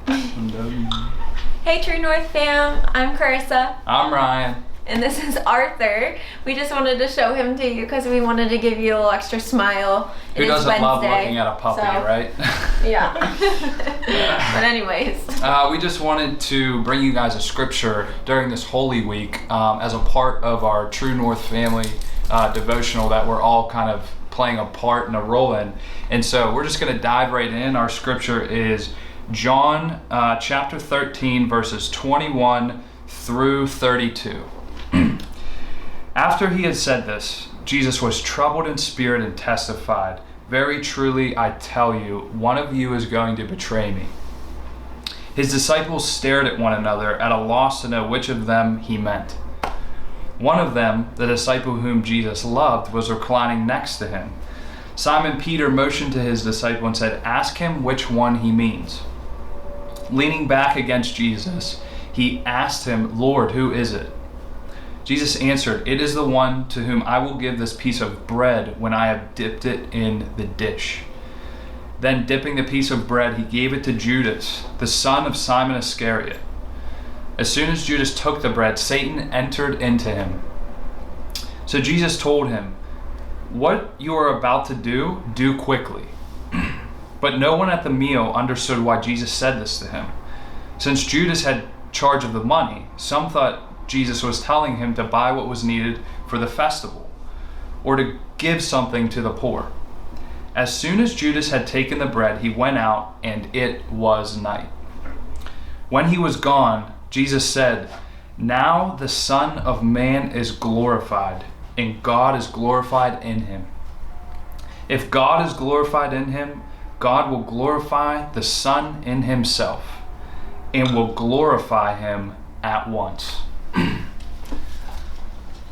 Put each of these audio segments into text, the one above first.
Hey True North fam, I'm Carissa. I'm Ryan. And this is Arthur. We just wanted to show him to you because we wanted to give you a little extra smile. Who doesn't love looking at a puppy, right? Yeah. But anyways. We just wanted to bring you guys a scripture during this Holy Week as a part of our True North family devotional that we're all kind of playing a part and a role in. And so we're just going to dive right in. Our scripture is John chapter 13, verses 21 through 32. After he had said this, Jesus was troubled in spirit and testified, "Very truly I tell you, one of you is going to betray me." His disciples stared at one another, at a loss to know which of them he meant. One of them, the disciple whom Jesus loved, was reclining next to him. Simon Peter motioned to his disciple and said, "Ask him which one he means." Leaning back against Jesus, he asked him, "Lord, who is it?" Jesus answered, "It is the one to whom I will give this piece of bread when I have dipped it in the dish." Then, dipping the piece of bread, he gave it to Judas, the son of Simon Iscariot. As soon as Judas took the bread, Satan entered into him. So Jesus told him, "What you are about to do, do quickly." But no one at the meal understood why Jesus said this to him. Since Judas had charge of the money, some thought Jesus was telling him to buy what was needed for the festival, or to give something to the poor. As soon as Judas had taken the bread, he went out, and it was night. When he was gone, Jesus said, "Now the Son of Man is glorified, and God is glorified in him. If God is glorified in him, God will glorify the Son in himself, and will glorify him at once."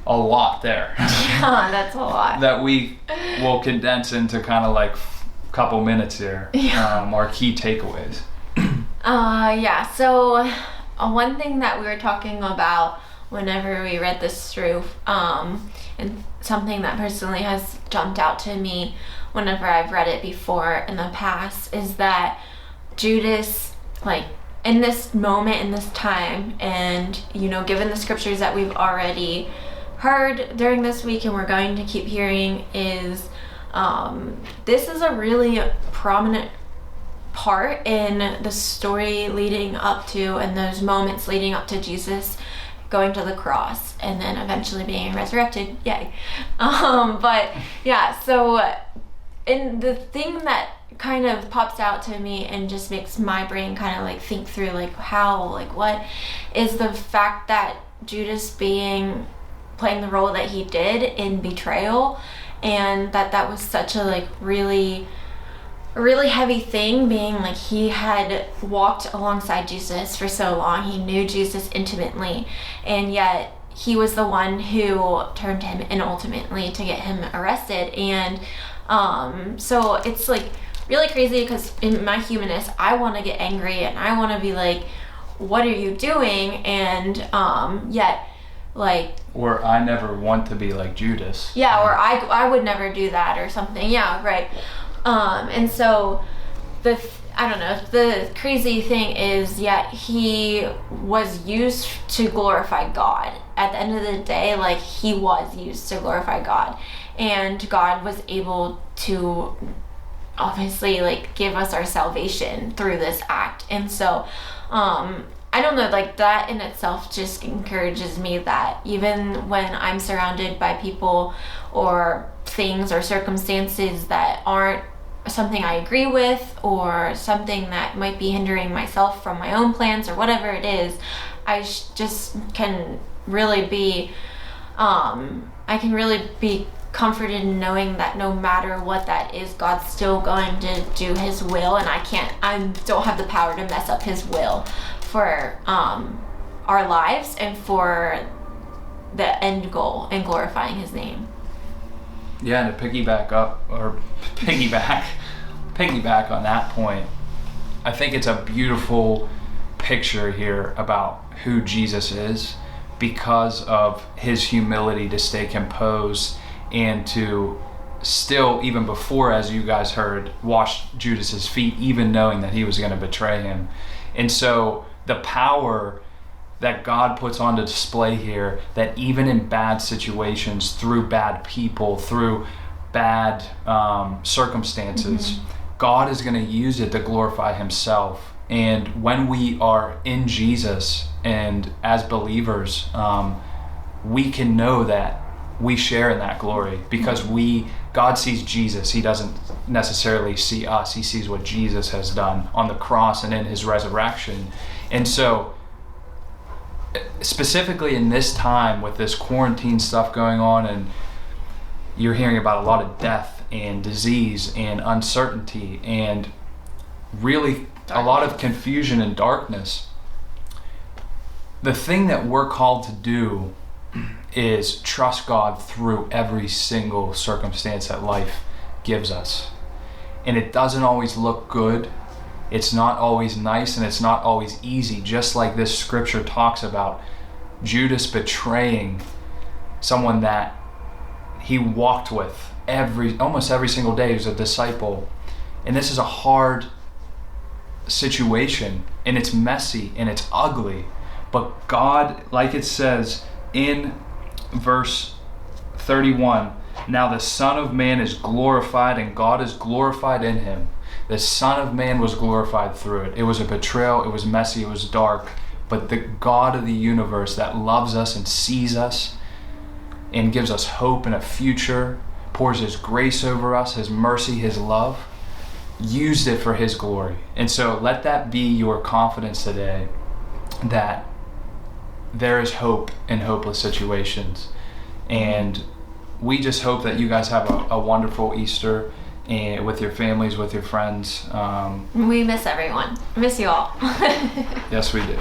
A lot there. Yeah, that's a lot. That we will condense into kind of like a couple minutes here. Yeah. Our key takeaways. Yeah, so one thing that we were talking about whenever we read this through, and something that personally has jumped out to me whenever I've read it before in the past, is that Judas, like, in this moment, in this time, and, you know, given the scriptures that we've already heard during this week and we're going to keep hearing, is this is a really prominent part in the story leading up to, and those moments leading up to Jesus going to the cross and then eventually being resurrected. Yay. But yeah, so and the thing that kind of pops out to me and just makes my brain kind of like think through like how, like what is the fact that Judas playing the role that he did in betrayal, and that was such a like really heavy thing, being like he had walked alongside Jesus for so long, he knew Jesus intimately, and yet he was the one who turned him in ultimately to get him arrested. And so it's like really crazy, because in my humanness, I want to get angry and I want to be like, what are you doing? And yet, like, or I never want to be like Judas. Yeah, or I would never do that or something. Yeah, right. And so I don't know, the crazy thing is, yet he was used to glorify God. At the end of the day, like, he was used to glorify God, and God was able to obviously like give us our salvation through this act. And so I don't know, like that in itself just encourages me that even when I'm surrounded by people or things or circumstances that aren't something I agree with, or something that might be hindering myself from my own plans or whatever it is, I just can really be I can really be comforted in knowing that no matter what that is, God's still going to do his will, and I don't have the power to mess up his will for our lives and for the end goal and glorifying his name. Yeah, and to piggyback on that point, I think it's a beautiful picture here about who Jesus is, because of his humility to stay composed and to still, even before, as you guys heard, washed Judas's feet, even knowing that he was going to betray him. And so the power that God puts on display here, that even in bad situations, through bad people, through bad circumstances, God is going to use it to glorify himself. And when we are in Jesus and as believers, we can know that we share in that glory because God sees Jesus. He doesn't necessarily see us. He sees what Jesus has done on the cross and in his resurrection. And so specifically in this time with this quarantine stuff going on, and you're hearing about a lot of death and disease and uncertainty and really a lot of confusion and darkness, the thing that we're called to do is trust God through every single circumstance that life gives us. And it doesn't always look good. It's not always nice, and it's not always easy, just like this scripture talks about Judas betraying someone that he walked with almost every single day. He was a disciple. And this is a hard situation, and it's messy and it's ugly. But God, like it says in verse 31, now the Son of Man is glorified and God is glorified in him. The Son of Man was glorified through it. It was a betrayal, it was messy, it was dark, but the God of the universe that loves us and sees us and gives us hope and a future, pours his grace over us, his mercy, his love, used it for his glory. And so let that be your confidence today, that there is hope in hopeless situations. And we just hope that you guys have a wonderful Easter, and with your families, with your friends. We miss everyone. Miss you all. Yes, we do.